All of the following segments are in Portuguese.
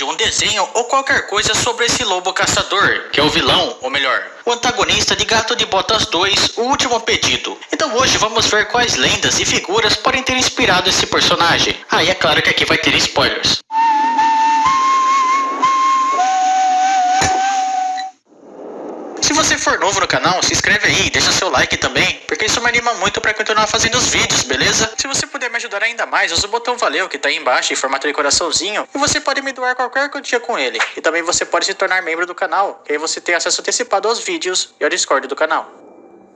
vídeo, um desenho ou qualquer coisa sobre esse lobo caçador, que é o vilão, ou melhor, o antagonista de Gato de Botas 2, O Último Pedido. Então hoje vamos ver quais lendas e figuras podem ter inspirado esse personagem. E é claro que aqui vai ter spoilers. Se você for novo no canal, se inscreve aí, deixa seu like também, porque isso me anima muito para continuar fazendo os vídeos, beleza? Se você puder me ajudar ainda mais, usa o botão valeu que tá aí embaixo em formato de coraçãozinho, e você pode me doar qualquer quantia com ele. E também você pode se tornar membro do canal, que aí você tem acesso antecipado aos vídeos e ao Discord do canal.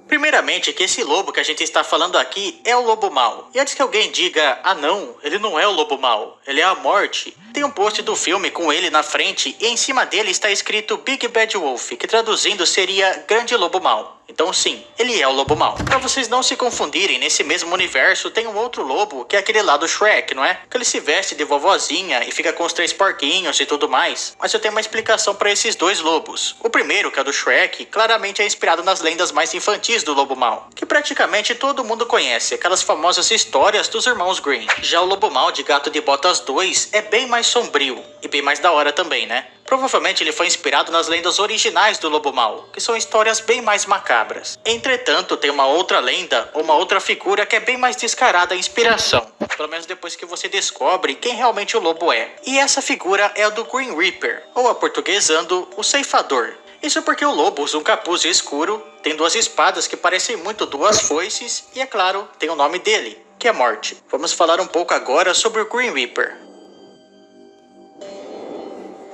Primeiramente, que esse lobo que a gente está falando aqui é o lobo mau. E antes que alguém diga, não, ele não é o lobo mau, ele é a morte. Tem um post do filme com ele na frente e em cima dele está escrito Big Bad Wolf, que traduzindo seria Grande Lobo Mau. Então sim, ele é o lobo mau. Pra vocês não se confundirem, nesse mesmo universo tem um outro lobo, que é aquele lá do Shrek, não é? Que ele se veste de vovozinha e fica com os 3 porquinhos e tudo mais. Mas eu tenho uma explicação para esses dois lobos. O primeiro, que é o do Shrek, claramente é inspirado nas lendas mais infantis do lobo mau, que praticamente todo mundo conhece, aquelas famosas histórias dos irmãos Grimm. Já o lobo mau de Gato de Botas 2 é bem mais sombrio, e bem mais da hora também, né? Provavelmente ele foi inspirado nas lendas originais do lobo mau, que são histórias bem mais macabras. Entretanto, tem uma outra lenda, ou uma outra figura que é bem mais descarada a inspiração. Pelo menos depois que você descobre quem realmente o lobo é. E essa figura é a do Grim Reaper, ou aportuguesando, o ceifador. Isso porque o lobo usa um capuz escuro, tem 2 espadas que parecem muito 2 foices, e é claro, tem o nome dele, que é Morte. Vamos falar um pouco agora sobre o Grim Reaper.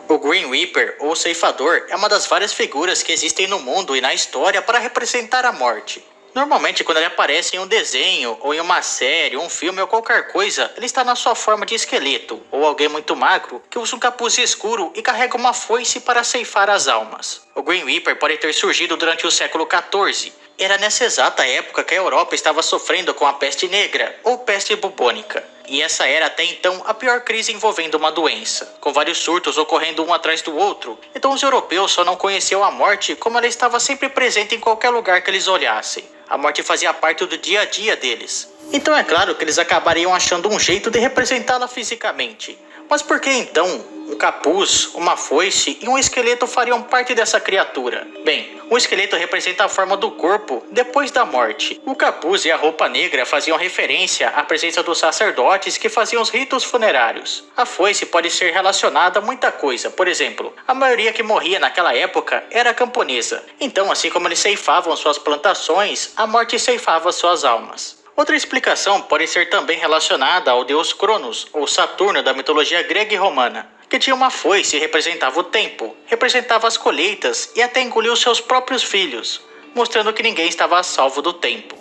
O Grim Reaper, ou ceifador, é uma das várias figuras que existem no mundo e na história para representar a morte. Normalmente, quando ele aparece em um desenho, ou em uma série, um filme ou qualquer coisa, ele está na sua forma de esqueleto, ou alguém muito magro, que usa um capuz escuro e carrega uma foice para ceifar as almas. O Grim Reaper pode ter surgido durante o século XIV. Era nessa exata época que a Europa estava sofrendo com a peste negra, ou peste bubônica. E essa era até então a pior crise envolvendo uma doença, com vários surtos ocorrendo um atrás do outro. Então os europeus só não conheciam a morte como ela estava sempre presente em qualquer lugar que eles olhassem. A morte fazia parte do dia a dia deles. Então é claro que eles acabariam achando um jeito de representá-la fisicamente. Mas por que então um capuz, uma foice e um esqueleto fariam parte dessa criatura? Bem, o esqueleto representa a forma do corpo depois da morte. O capuz e a roupa negra faziam referência à presença dos sacerdotes que faziam os ritos funerários. A foice pode ser relacionada a muita coisa. Por exemplo, a maioria que morria naquela época era camponesa. Então, assim como eles ceifavam suas plantações, a morte ceifava suas almas. Outra explicação pode ser também relacionada ao deus Cronos, ou Saturno da mitologia grega e romana, que tinha uma foice e representava o tempo, representava as colheitas e até engoliu seus próprios filhos, mostrando que ninguém estava a salvo do tempo.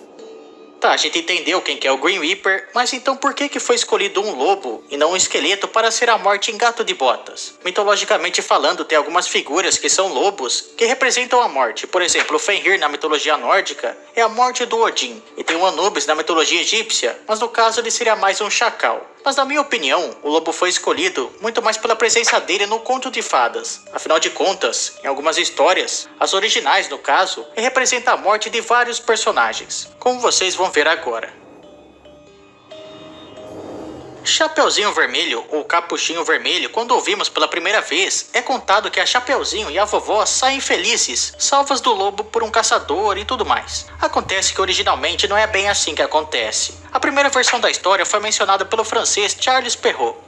Tá, a gente entendeu quem que é o Grim Reaper, mas então por que foi escolhido um lobo e não um esqueleto para ser a morte em Gato de Botas? Mitologicamente falando, tem algumas figuras que são lobos que representam a morte. Por exemplo, o Fenrir na mitologia nórdica é a morte do Odin, e tem o Anubis na mitologia egípcia, mas no caso ele seria mais um chacal. Mas na minha opinião, o lobo foi escolhido muito mais pela presença dele no conto de fadas. Afinal de contas, em algumas histórias, as originais no caso, ele representa a morte de vários personagens, como vocês vão ver agora. Chapeuzinho Vermelho, ou Capuchinho Vermelho, quando ouvimos pela primeira vez, é contado que a Chapeuzinho e a vovó saem felizes, salvas do lobo por um caçador e tudo mais. Acontece que originalmente não é bem assim que acontece. A primeira versão da história foi mencionada pelo francês Charles Perrault.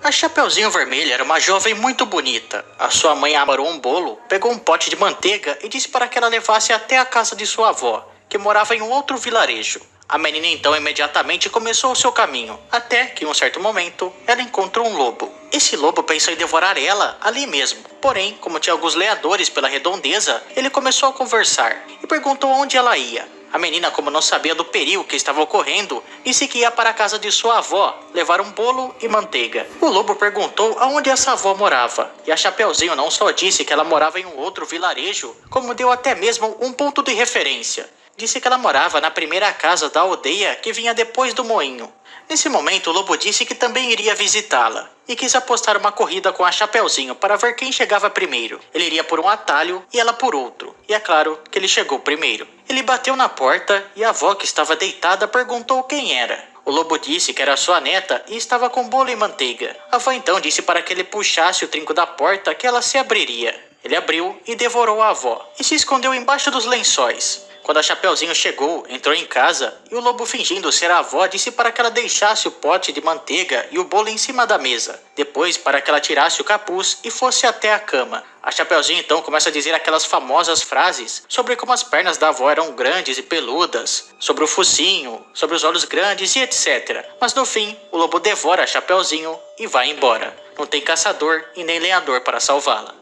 A Chapeuzinho Vermelho era uma jovem muito bonita. A sua mãe amarou um bolo, pegou um pote de manteiga e disse para que ela levasse até a casa de sua avó, que morava em um outro vilarejo. A menina então imediatamente começou o seu caminho, até que em um certo momento ela encontrou um lobo. Esse lobo pensou em devorar ela ali mesmo, porém, como tinha alguns leadores pela redondeza, ele começou a conversar e perguntou onde ela ia. A menina, como não sabia do perigo que estava ocorrendo, disse que ia para a casa de sua avó levar um bolo e manteiga. O lobo perguntou aonde essa avó morava, e a Chapeuzinho não só disse que ela morava em um outro vilarejo, como deu até mesmo um ponto de referência. Disse que ela morava na primeira casa da aldeia que vinha depois do moinho. Nesse momento, o lobo disse que também iria visitá-la e quis apostar uma corrida com a Chapeuzinho para ver quem chegava primeiro. Ele iria por um atalho e ela por outro. E é claro que ele chegou primeiro. Ele bateu na porta e a avó, que estava deitada, perguntou quem era. O lobo disse que era sua neta e estava com bolo e manteiga. A avó então disse para que ele puxasse o trinco da porta que ela se abriria. Ele abriu e devorou a avó, e se escondeu embaixo dos lençóis. Quando a Chapeuzinho chegou, entrou em casa e o lobo, fingindo ser a avó, disse para que ela deixasse o pote de manteiga e o bolo em cima da mesa. Depois, para que ela tirasse o capuz e fosse até a cama. A Chapeuzinho então começa a dizer aquelas famosas frases sobre como as pernas da avó eram grandes e peludas, sobre o focinho, sobre os olhos grandes e etc. Mas no fim, o lobo devora a Chapeuzinho e vai embora. Não tem caçador e nem lenhador para salvá-la.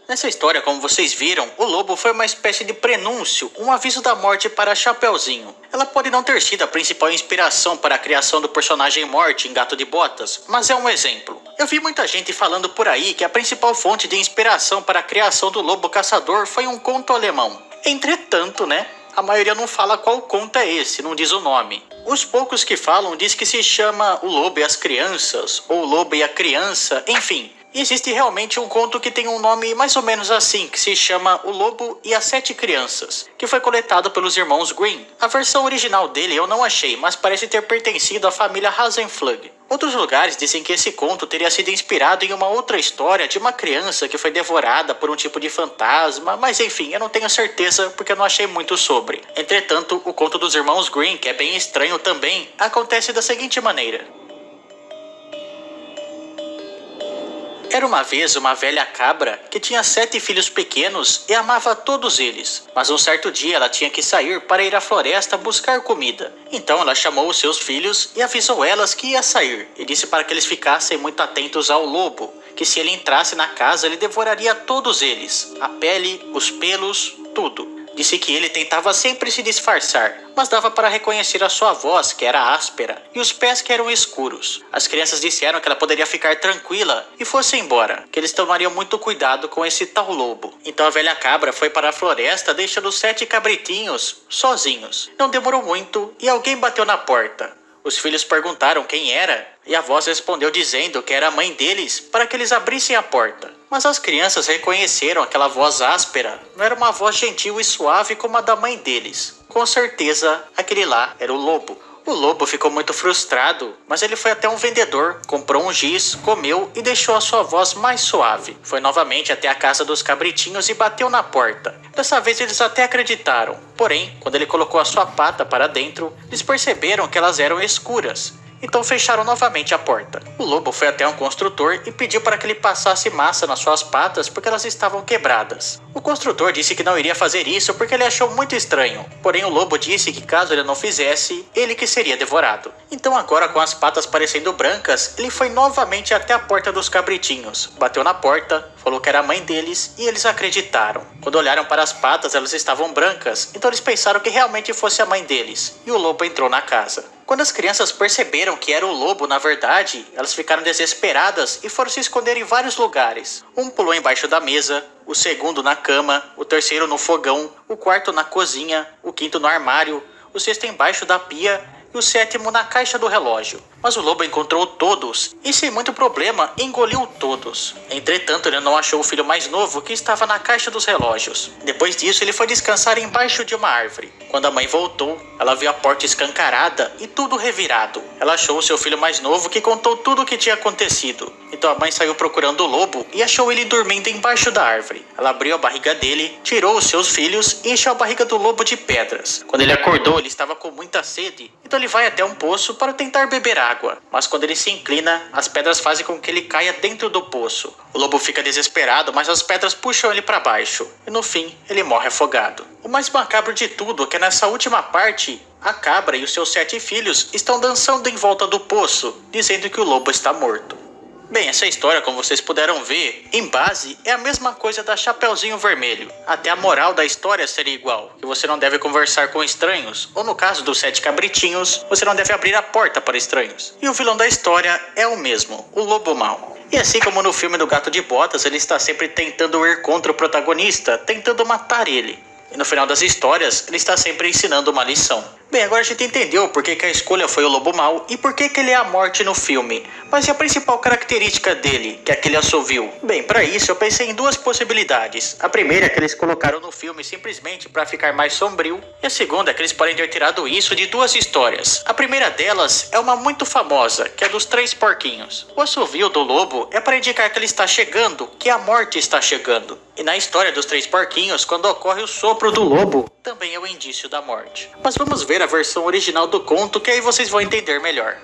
Nessa história, como vocês viram, o lobo foi uma espécie de prenúncio, um aviso da morte para Chapeuzinho. Ela pode não ter sido a principal inspiração para a criação do personagem Morte em Gato de Botas, mas é um exemplo. Eu vi muita gente falando por aí que a principal fonte de inspiração para a criação do lobo caçador foi um conto alemão. Entretanto, a maioria não fala qual conto é esse, não diz o nome. Os poucos que falam diz que se chama O Lobo e as Crianças, ou O Lobo e a Criança, enfim. Existe realmente um conto que tem um nome mais ou menos assim, que se chama O Lobo e as 7 Crianças, que foi coletado pelos irmãos Grimm. A versão original dele eu não achei, mas parece ter pertencido à família Hasenpflug. Outros lugares dizem que esse conto teria sido inspirado em uma outra história de uma criança que foi devorada por um tipo de fantasma, mas enfim, eu não tenho certeza porque eu não achei muito sobre. Entretanto, o conto dos irmãos Grimm, que é bem estranho também, acontece da seguinte maneira. Era uma vez uma velha cabra que tinha 7 filhos pequenos e amava todos eles. Mas um certo dia ela tinha que sair para ir à floresta buscar comida. Então ela chamou os seus filhos e avisou elas que ia sair. E disse para que eles ficassem muito atentos ao lobo, que se ele entrasse na casa ele devoraria todos eles. A pele, os pelos, tudo. Disse que ele tentava sempre se disfarçar, mas dava para reconhecer a sua voz, que era áspera, e os pés que eram escuros. As crianças disseram que ela poderia ficar tranquila e fosse embora, que eles tomariam muito cuidado com esse tal lobo. Então a velha cabra foi para a floresta, deixando os 7 cabritinhos sozinhos. Não demorou muito e alguém bateu na porta. Os filhos perguntaram quem era, e a voz respondeu dizendo que era a mãe deles para que eles abrissem a porta. Mas as crianças reconheceram aquela voz áspera, não era uma voz gentil e suave como a da mãe deles. Com certeza, aquele lá era o lobo. O lobo ficou muito frustrado, mas ele foi até um vendedor, comprou um giz, comeu e deixou a sua voz mais suave. Foi novamente até a casa dos cabritinhos e bateu na porta. Dessa vez eles até acreditaram, porém, quando ele colocou a sua pata para dentro, eles perceberam que elas eram escuras. Então fecharam novamente a porta. O lobo foi até um construtor e pediu para que ele passasse massa nas suas patas porque elas estavam quebradas. O construtor disse que não iria fazer isso porque ele achou muito estranho. Porém o lobo disse que caso ele não fizesse, ele que seria devorado. Então agora com as patas parecendo brancas, ele foi novamente até a porta dos cabritinhos. Bateu na porta, falou que era a mãe deles e eles acreditaram. Quando olharam para as patas, elas estavam brancas, então eles pensaram que realmente fosse a mãe deles. E o lobo entrou na casa. Quando as crianças perceberam que era o lobo, na verdade, elas ficaram desesperadas e foram se esconder em vários lugares. Um pulou embaixo da mesa, o segundo na cama, o terceiro no fogão, o quarto na cozinha, o quinto no armário, o sexto embaixo da pia e o sétimo na caixa do relógio. Mas o lobo encontrou todos e, sem muito problema, engoliu todos. Entretanto, ele não achou o filho mais novo, que estava na caixa dos relógios. Depois disso, ele foi descansar embaixo de uma árvore. Quando a mãe voltou, ela viu a porta escancarada e tudo revirado. Ela achou o seu filho mais novo, que contou tudo o que tinha acontecido. Então a mãe saiu procurando o lobo e achou ele dormindo embaixo da árvore. Ela abriu a barriga dele, tirou os seus filhos e encheu a barriga do lobo de pedras. Quando ele acordou, ele estava com muita sede, então ele vai até um poço para tentar beber água. Mas quando ele se inclina, as pedras fazem com que ele caia dentro do poço. O lobo fica desesperado, mas as pedras puxam ele para baixo. E no fim, ele morre afogado. O mais macabro de tudo é que nessa última parte, a cabra e os seus 7 filhos estão dançando em volta do poço, dizendo que o lobo está morto. Bem, essa história, como vocês puderam ver, em base é a mesma coisa da Chapeuzinho Vermelho. Até a moral da história seria igual, que você não deve conversar com estranhos, ou no caso dos 7 cabritinhos, você não deve abrir a porta para estranhos. E o vilão da história é o mesmo, o lobo mau. E assim como no filme do Gato de Botas, ele está sempre tentando ir contra o protagonista, tentando matar ele. E no final das histórias, ele está sempre ensinando uma lição. Bem, agora a gente entendeu por que a escolha foi o lobo mau e por que ele é a morte no filme. Mas e a principal característica dele, que é aquele assovio? Bem, para isso eu pensei em duas possibilidades. A primeira é que eles colocaram no filme simplesmente para ficar mais sombrio. E a segunda é que eles podem ter tirado isso de duas histórias. A primeira delas é uma muito famosa, que é dos Três Porquinhos. O assovio do lobo é para indicar que ele está chegando, que a morte está chegando. E na história dos Três Porquinhos, quando ocorre o sopro do lobo, também é o indício da morte. Mas vamos ver a versão original do conto, que aí vocês vão entender melhor.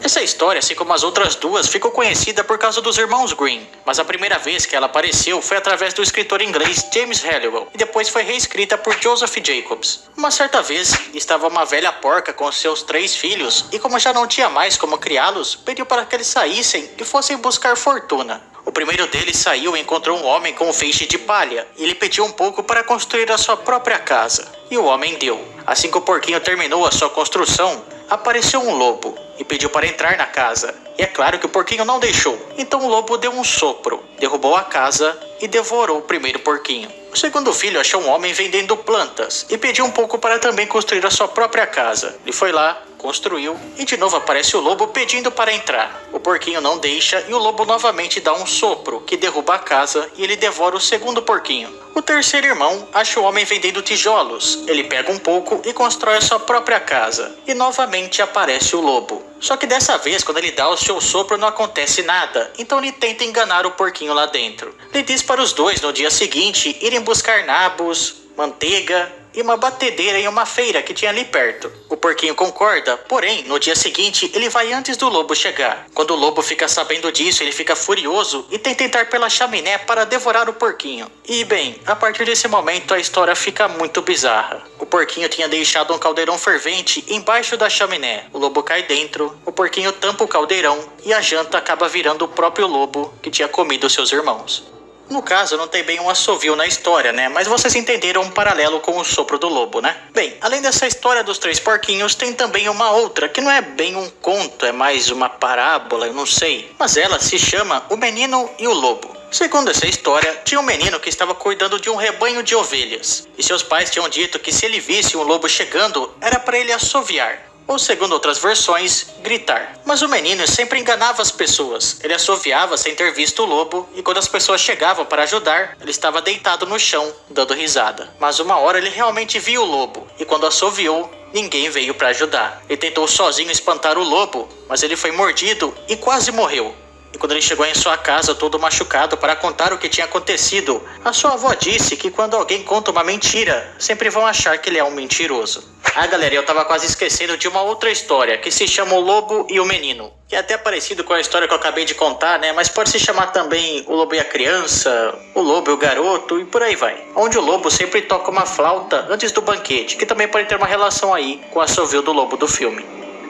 Essa história, assim como as outras duas, ficou conhecida por causa dos irmãos Grimm, mas a primeira vez que ela apareceu foi através do escritor inglês James Halliwell, e depois foi reescrita por Joseph Jacobs. Uma certa vez, estava uma velha porca com seus 3 filhos, e como já não tinha mais como criá-los, pediu para que eles saíssem e fossem buscar fortuna. O primeiro deles saiu e encontrou um homem com um feixe de palha, e ele pediu um pouco para construir a sua própria casa, e o homem deu. Assim que o porquinho terminou a sua construção, apareceu um lobo e pediu para entrar na casa. E é claro que o porquinho não deixou. Então o lobo deu um sopro, derrubou a casa e devorou o primeiro porquinho. O segundo filho achou um homem vendendo plantas e pediu um pouco para também construir a sua própria casa. Ele foi lá, construiu e de novo aparece o lobo pedindo para entrar. O porquinho não deixa e o lobo novamente dá um sopro que derruba a casa e ele devora o segundo porquinho. O terceiro irmão acha o homem vendendo tijolos. Ele pega um pouco e constrói a sua própria casa. E novamente aparece o lobo. Só que dessa vez, quando ele dá o seu sopro, não acontece nada. Então ele tenta enganar o porquinho lá dentro. Ele diz para os dois no dia seguinte irem buscar nabos, manteiga e uma batedeira em uma feira que tinha ali perto. O porquinho concorda, porém, no dia seguinte, ele vai antes do lobo chegar. Quando o lobo fica sabendo disso, ele fica furioso e tenta entrar pela chaminé para devorar o porquinho. E bem, a partir desse momento a história fica muito bizarra. O porquinho tinha deixado um caldeirão fervente embaixo da chaminé. O lobo cai dentro, o porquinho tampa o caldeirão e a janta acaba virando o próprio lobo que tinha comido seus irmãos. No caso, não tem bem um assovio na história, né? Mas vocês entenderam um paralelo com o sopro do lobo, né? Bem, além dessa história dos 3 porquinhos, tem também uma outra, que não é bem um conto, é mais uma parábola, eu não sei. Mas ela se chama O Menino e o Lobo. Segundo essa história, tinha um menino que estava cuidando de um rebanho de ovelhas. E seus pais tinham dito que se ele visse um lobo chegando, era para ele assoviar. Ou, segundo outras versões, gritar. Mas o menino sempre enganava as pessoas. Ele assoviava sem ter visto o lobo, e quando as pessoas chegavam para ajudar, ele estava deitado no chão, dando risada. Mas uma hora ele realmente viu o lobo, e quando assoviou, ninguém veio para ajudar. Ele tentou sozinho espantar o lobo, mas ele foi mordido e quase morreu. E quando ele chegou em sua casa todo machucado para contar o que tinha acontecido, a sua avó disse que quando alguém conta uma mentira, sempre vão achar que ele é um mentiroso. Ah, galera, eu tava quase esquecendo de uma outra história, que se chama O Lobo e o Menino. Que é até parecido com a história que eu acabei de contar, né? Mas pode se chamar também O Lobo e a Criança, O Lobo e o Garoto e por aí vai. Onde o lobo sempre toca uma flauta antes do banquete, que também pode ter uma relação aí com o assovio do lobo do filme.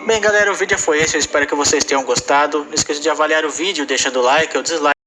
Bem, galera, o vídeo foi esse, eu espero que vocês tenham gostado. Não esqueça de avaliar o vídeo, deixando o like ou dislike.